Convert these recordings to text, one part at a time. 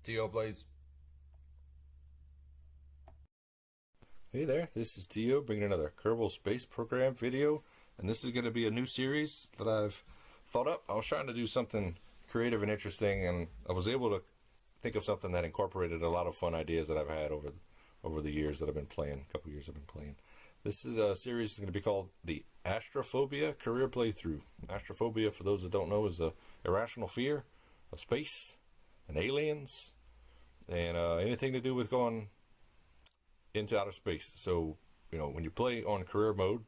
T.O. Blaze. Hey there, this is T.O. bringing another Kerbal Space Program video, and this is going to be a new series that I've thought up. I was trying to do something creative and interesting, and I was able to think of something that incorporated a lot of fun ideas that I've had over the years that I've been playing, a couple years I've been playing. This is a series that's going to be called the Astrophobia Career Playthrough. Astrophobia, for those that don't know, is a irrational fear of space and aliens and anything to do with going into outer space. So, when you play on career mode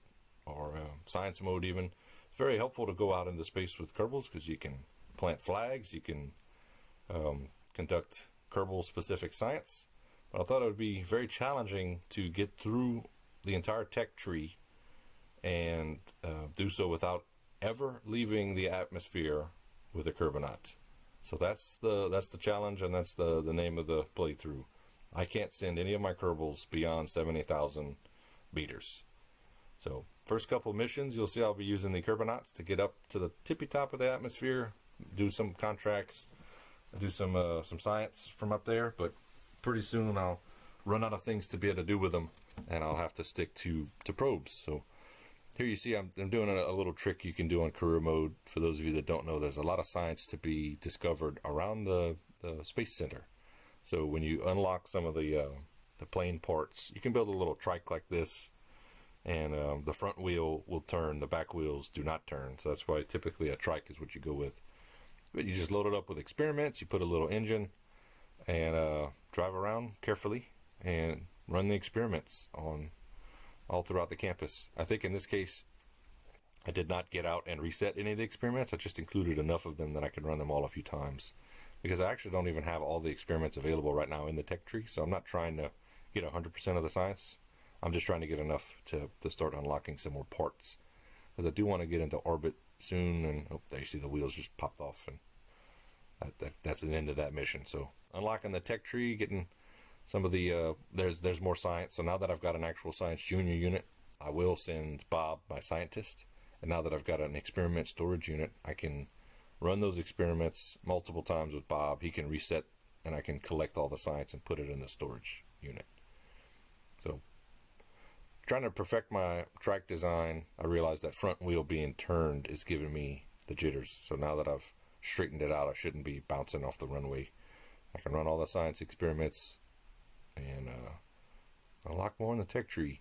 or science mode even, it's very helpful to go out into space with Kerbals because you can plant flags, you can conduct Kerbal specific science. But I thought it would be very challenging to get through the entire tech tree and do so without ever leaving the atmosphere with a Kerbal. So that's the challenge, and that's the name of the playthrough. I can't send any of my Kerbals beyond 70,000 meters. So first couple of missions, you'll see I'll be using the Kerbal to get up to the tippy top of the atmosphere, do some contracts, do some science from up there. But pretty soon I'll run out of things to be able to do with them, and I'll have to stick to probes. So here you see I'm doing a little trick you can do on career mode. For those of you that don't know, there's a lot of science to be discovered around the Space Center. So when you unlock some of the plane parts, you can build a little trike like this, and the front wheel will turn, the back wheels do not turn. So that's why typically a trike is what you go with. But you just load it up with experiments, you put a little engine, and drive around carefully and run the experiments on all throughout the campus. I think in this case, I did not get out and reset any of the experiments. I just included enough of them that I could run them all a few times, because I actually don't even have all the experiments available right now in the tech tree. So I'm not trying to get 100% of the science. I'm just trying to get enough to start unlocking some more parts, because I do want to get into orbit soon. And there you see the wheels just popped off, and that's the end of that mission. So unlocking the tech tree, getting some of the there's more science. So now that I've got an actual science junior unit, I will send Bob, my scientist. And now that I've got an experiment storage unit, I can run those experiments multiple times with Bob. He can reset, and I can collect all the science and put it in the storage unit. So trying to perfect my track design, I realized that front wheel being turned is giving me the jitters. So now that I've straightened it out, I shouldn't be bouncing off the runway. I can run all the science experiments and unlock more in the tech tree.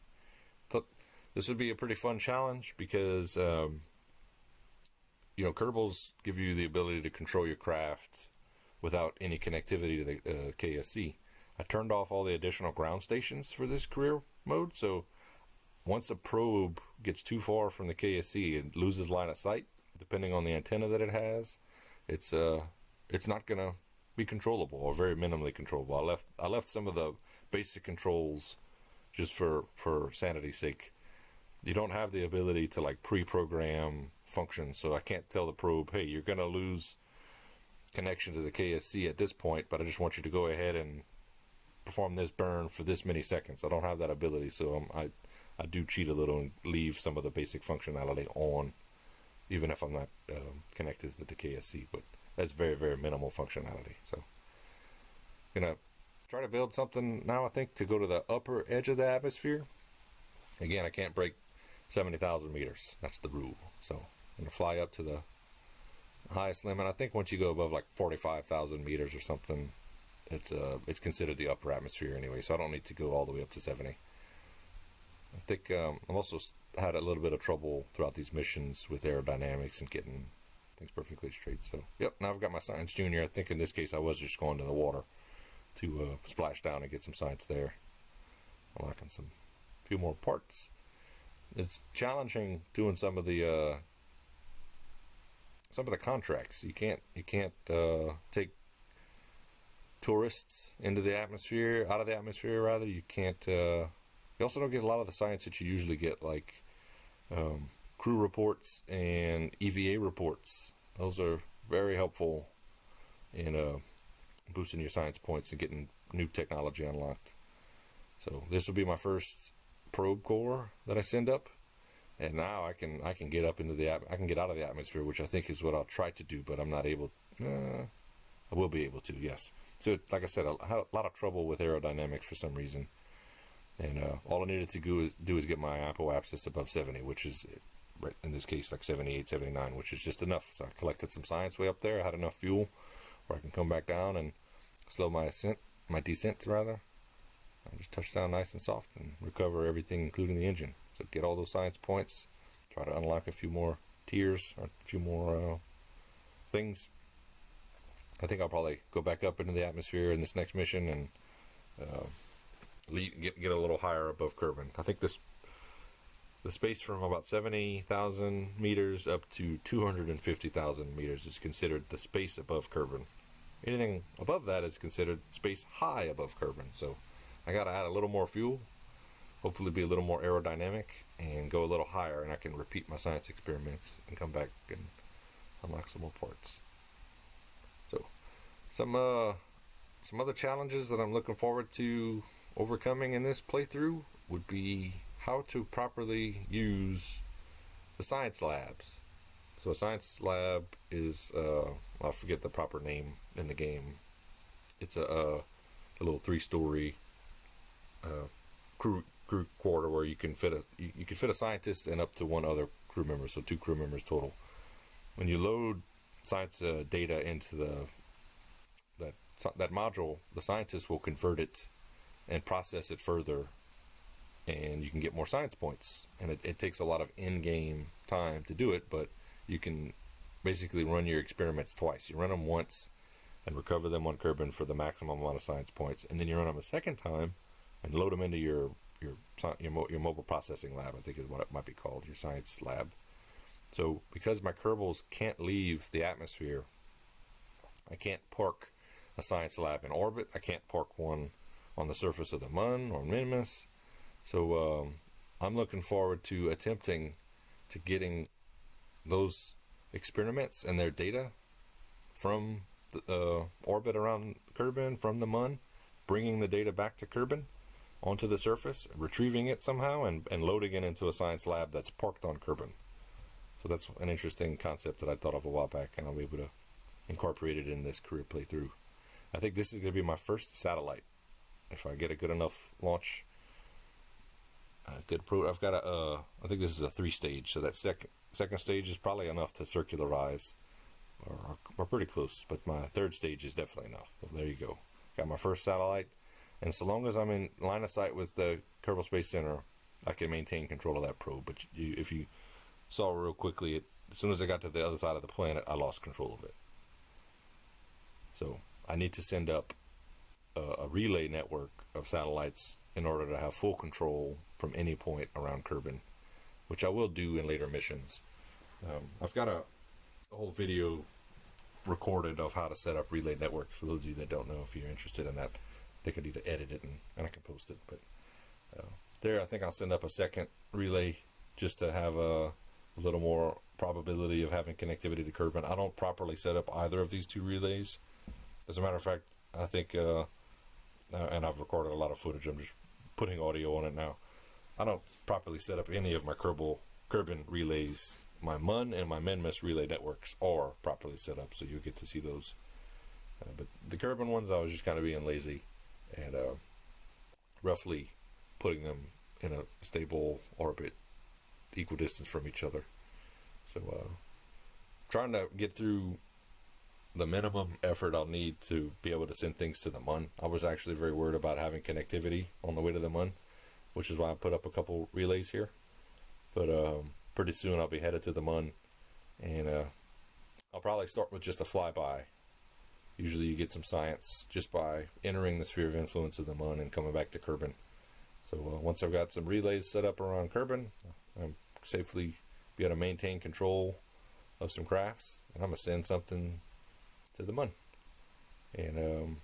Thought this would be a pretty fun challenge because Kerbals give you the ability to control your craft without any connectivity to the KSC. I turned off all the additional ground stations for this career mode, so once a probe gets too far from the KSC and loses line of sight, depending on the antenna that it has, it's not going to be controllable, or very minimally controllable. I left some of the basic controls just for sanity's sake. You don't have the ability to pre-program functions, so I can't tell the probe, hey, you're going to lose connection to the KSC at this point, but I just want you to go ahead and perform this burn for this many seconds. I don't have that ability, so I do cheat a little and leave some of the basic functionality on, even if I'm not connected to the KSC, but that's very, very minimal functionality. So I'm going to try to build something now, I think, to go to the upper edge of the atmosphere. Again, I can't break 70,000 meters. That's the rule. So I'm going to fly up to the highest limit. I think once you go above 45,000 meters or something, it's considered the upper atmosphere anyway, so I don't need to go all the way up to 70. I think I've also had a little bit of trouble throughout these missions with aerodynamics and getting things perfectly straight. So, yep, now I've got my science junior. I think in this case I was just going to the water to splash down and get some science there. Unlocking a few more parts. It's challenging doing some of the contracts. You can't take tourists into the atmosphere, out of the atmosphere rather. You can't. You also don't get a lot of the science that you usually get, like crew reports and EVA reports. Those are very helpful in boosting your science points and getting new technology unlocked. So this will be my first probe core that I send up, and now I can get up into I can get out of the atmosphere, which I think is what I'll try to do, but I'm not able. I I will be able to, yes. So, like I said, I had a lot of trouble with aerodynamics for some reason. And all I needed to do is get my apoapsis above 70, which is, right in this case, like 78, 79, which is just enough. So I collected some science way up there. I had enough fuel where I can come back down and slow my descent rather. I just touch down nice and soft and recover everything, including the engine. So get all those science points, try to unlock a few more tiers, or a few more things. I think I'll probably go back up into the atmosphere in this next mission and get a little higher above Kerbin. I think the space from about 70,000 meters up to 250,000 meters is considered the space above Kerbin. Anything above that is considered space high above Kerbin. So I got to add a little more fuel, hopefully be a little more aerodynamic, and go a little higher, and I can repeat my science experiments and come back and unlock some more parts. So some other challenges that I'm looking forward to overcoming in this playthrough would be how to properly use the science labs. So a science lab is, I forget the proper name in the game. It's a little 3-story crew quarter where you can fit a scientist and up to one other crew member, so 2 crew members total. When you load science data into that module, the scientist will convert it and process it further, and you can get more science points. And it takes a lot of in-game time to do it, but you can basically run your experiments twice. You run them once and recover them on Kerbin for the maximum amount of science points, and then you run them a second time and load them into your mobile processing lab, I think is what it might be called, your science lab. So because my Kerbals can't leave the atmosphere, I can't park a science lab in orbit. I can't park one on the surface of the Mun or Minimus. So I'm looking forward to attempting to getting those experiments and their data from the orbit around Kerbin, from the Mun, bringing the data back to Kerbin onto the surface, retrieving it somehow, and loading it into a science lab that's parked on Kerbin. So that's an interesting concept that I thought of a while back, and I'll be able to incorporate it in this career playthrough. I think this is going to be my first satellite. If I get a good enough launch, I've got I think this is a 3-stage, so that second stage is probably enough to circularize, or pretty close, but my 3rd stage is definitely enough. So there you go. Got my first satellite, and so long as I'm in line of sight with the Kerbal Space Center, I can maintain control of that probe. But if you saw real quickly, as soon as I got to the other side of the planet, I lost control of it. So I need to send up a relay network of satellites in order to have full control from any point around Kerbin, which I will do in later missions. I've got a whole video recorded of how to set up relay networks. For those of you that don't know, if you're interested in that, I think I need to edit it and I can post it. But there, I think I'll send up a second relay just to have a little more probability of having connectivity to Kerbin. I don't properly set up either of these 2 relays. As a matter of fact, I think, and I've recorded a lot of footage, I'm just putting audio on it now. I don't properly set up any of my Kerbin relays. My Mun and my Minimus relay networks are properly set up, so you'll get to see those. But the Kerbin ones, I was just kind of being lazy and roughly putting them in a stable orbit, equal distance from each other. So trying to get through the minimum effort I'll need to be able to send things to the Mun. I was actually very worried about having connectivity on the way to the Mun, which is why I put up a couple relays here. But pretty soon I'll be headed to the Mun, and I'll probably start with just a flyby. Usually you get some science just by entering the sphere of influence of the Mun and coming back to Kerbin. So once I've got some relays set up around Kerbin, I'm safely be able to maintain control of some crafts, and I'm going to send something to the Mun. And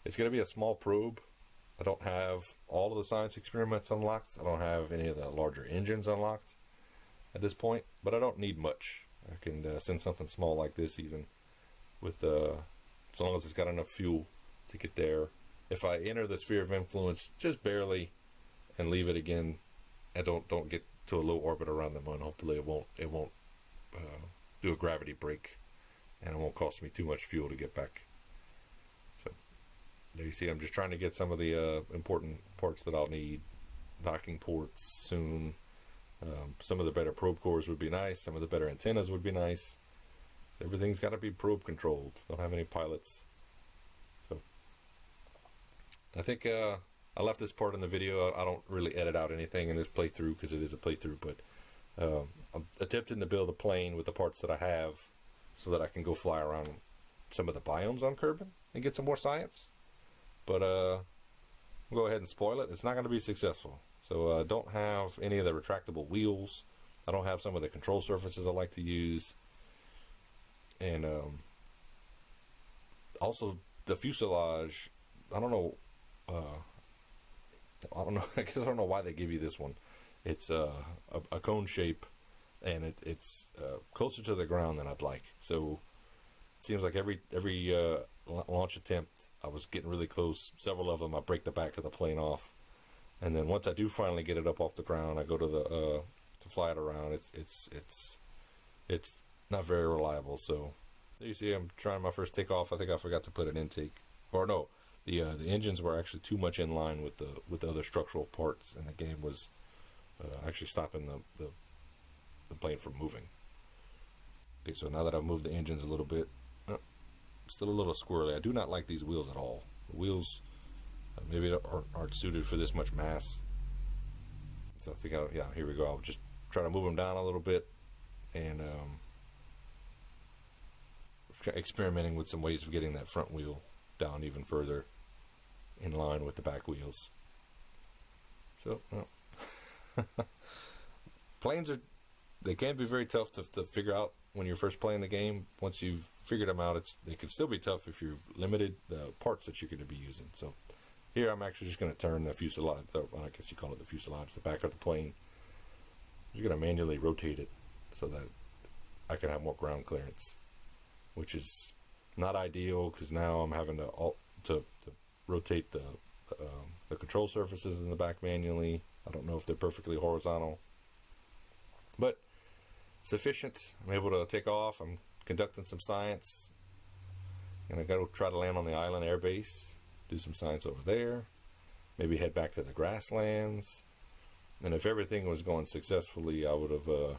it's going to be a small probe. I don't have all of the science experiments unlocked. I don't have any of the larger engines unlocked at this point, but I don't need much. I can send something small like this even with as long as it's got enough fuel to get there. If I enter the sphere of influence just barely and leave it again, and don't get to a low orbit around the Mun, hopefully it won't do a gravity break and it won't cost me too much fuel to get back. So there you see, I'm just trying to get some of the important parts that I'll need. Docking ports soon. Some of the better probe cores would be nice. Some of the better antennas would be nice. Everything's got to be probe controlled. Don't have any pilots. So I think I left this part in the video. I don't really edit out anything in this playthrough because it is a playthrough, but I'm attempting to build a plane with the parts that I have so that I can go fly around some of the biomes on Kerbal and get some more science. But I'll go ahead and spoil it. It's not going to be successful. So I don't have any of the retractable wheels. I don't have some of the control surfaces I like to use. And also the fuselage, I don't know, I guess I don't know why they give you this one. It's a cone shape, and it's closer to the ground than I'd like. So it seems like every launch attempt, I was getting really close. Several of them, I break the back of the plane off, and then once I do finally get it up off the ground, I go to the to fly it around. It's not very reliable. So there you see, I'm trying my first takeoff. I think I forgot to put an intake, or no, the engines were actually too much in line with the other structural parts, and the game was actually stopping the plane from moving. Okay, so now that I've moved the engines a little bit, still a little squirrely. I do not like these wheels at all. The wheels maybe aren't suited for this much mass. So I think, yeah, here we go. I'll just try to move them down a little bit, and experimenting with some ways of getting that front wheel down even further in line with the back wheels. So, well, planes they can be very tough to figure out when you're first playing the game. Once you've figured them out, they can still be tough if you've limited the parts that you're going to be using. So here I'm actually just going to turn the fuselage, I guess you call it the fuselage, the back of the plane. I'm just going to manually rotate it so that I can have more ground clearance, which is not ideal because now I'm having to rotate the control surfaces in the back manually. I don't know if they're perfectly horizontal, but sufficient. I'm able to take off. I'm conducting some science, and I got to try to land on the island air base, do some science over there, maybe head back to the grasslands. And if everything was going successfully, I would have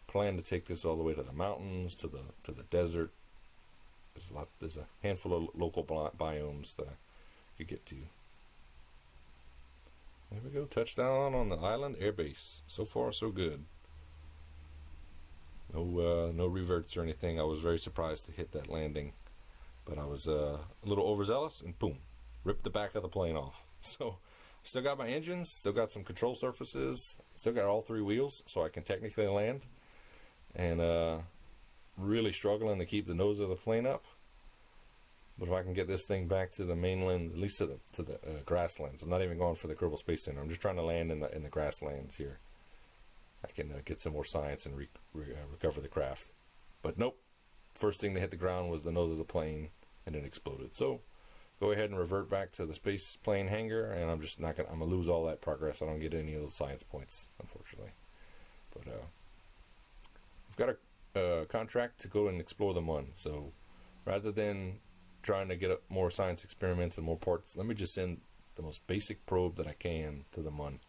planned to take this all the way to the mountains, to the desert. There's a handful of local biomes that I could get to. There we go, touchdown on the island air base. So far, so good. No reverts or anything. I was very surprised to hit that landing, but I was a little overzealous, and boom, ripped the back of the plane off. So still got my engines, still got some control surfaces, still got all three wheels, so I can technically land. And really struggling to keep the nose of the plane up. But if I can get this thing back to the mainland, at least to the grasslands, I'm not even going for the Kerbal Space Center. I'm just trying to land in the grasslands here. I can get some more science and recover the craft. But nope. First thing that hit the ground was the nose of the plane, and it exploded. So go ahead and revert back to the space plane hangar, and I'm just not gonna. I'm gonna lose all that progress. I don't get any of those science points, unfortunately. But I've got a contract to go and explore the Mun. So rather than trying to get more science experiments and more parts, let me just send the most basic probe that I can to the Mun,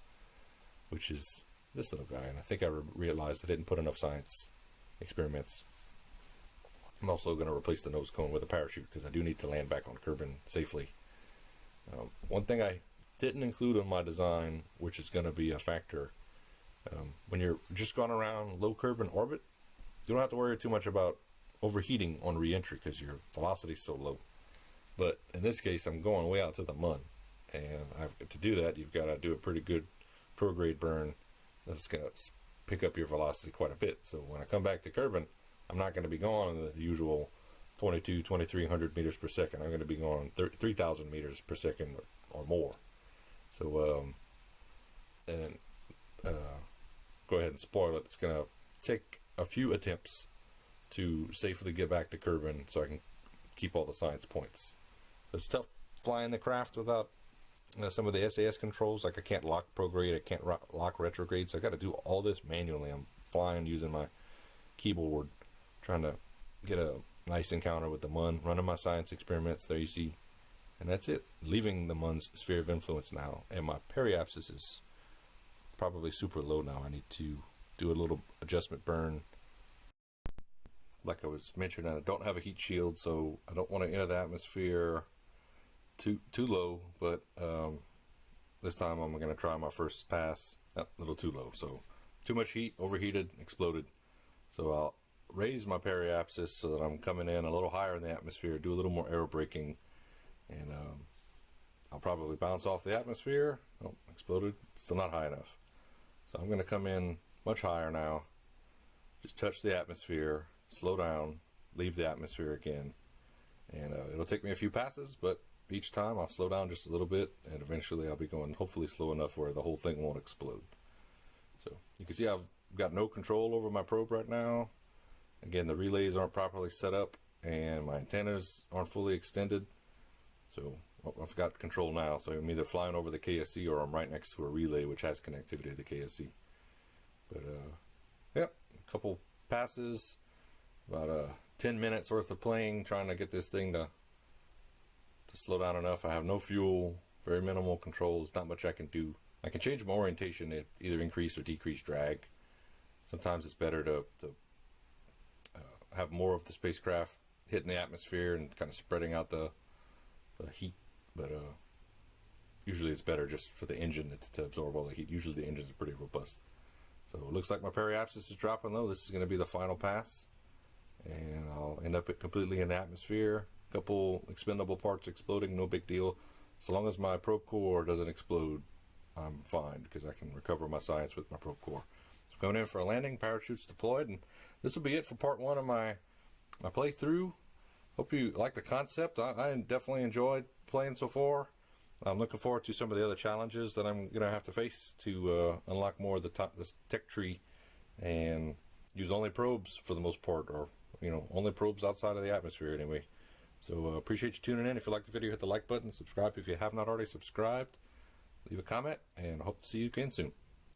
which is this little guy. And I think I realized I didn't put enough science experiments. I'm also going to replace the nose cone with a parachute because I do need to land back on Kerbal safely. One thing I didn't include in my design, which is going to be a factor, when you're just going around low Kerbal orbit, you don't have to worry too much about overheating on re-entry because your velocity is so low. But in this case, I'm going way out to the Mun, and to do that, you've got to do a pretty good prograde burn that's going to pick up your velocity quite a bit. So when I come back to Kerbal, I'm not going to be going the usual 2,300 meters per second. I'm going to be going 3,000 meters per second or more. So go ahead and spoil it. It's going to take a few attempts to safely get back to Kerbal so I can keep all the science points. It's tough flying the craft without some of the SAS controls. Like I can't lock prograde, I can't lock retrograde, so I got to do all this manually. I'm flying using my keyboard, trying to get a nice encounter with the Mun, running my science experiments. There you see. And that's it. Leaving the Mun's sphere of influence now. And my periapsis is probably super low now. I need to do a little adjustment burn. Like I was mentioning, I don't have a heat shield, so I don't want to enter the atmosphere too low. But this time I'm going to try my first pass. A little too low. So too much heat, overheated, exploded. So I'll raise my periapsis so that I'm coming in a little higher in the atmosphere, do a little more aerobraking. And I'll probably bounce off the atmosphere. Oh, exploded. Still not high enough. So I'm going to come in much higher now. Just touch the atmosphere, slow down, leave the atmosphere again. And it'll take me a few passes, but each time I'll slow down just a little bit, and eventually I'll be going hopefully slow enough where the whole thing won't explode. So you can see I've got no control over my probe right now. Again, the relays aren't properly set up, and my antennas aren't fully extended. So I've got control now, so I'm either flying over the KSC or I'm right next to a relay which has connectivity to the KSC. But yep, a couple passes, about 10 minutes worth of playing, trying to get this thing to slow down enough. I have no fuel, very minimal controls, not much I can do. I can change my orientation to either increase or decrease drag. Sometimes it's better to have more of the spacecraft hitting the atmosphere and kind of spreading out the heat, but usually it's better just for the engine to absorb all the heat. Usually the engines are pretty robust. So it looks like my periapsis is dropping low. This is going to be the final pass, and I'll end up completely in the atmosphere. A couple expendable parts exploding, no big deal. So long as my probe core doesn't explode, I'm fine, because I can recover my science with my probe core. So going in for a landing, parachutes deployed, and this will be it for part one of my playthrough. Hope you like the concept. I definitely enjoyed playing so far. I'm looking forward to some of the other challenges that I'm going to have to face to unlock more of this tech tree and use only probes for the most part, or only probes outside of the atmosphere anyway. So appreciate you tuning in. If you like the video, hit the like button, subscribe if you have not already subscribed, leave a comment, and I hope to see you again soon.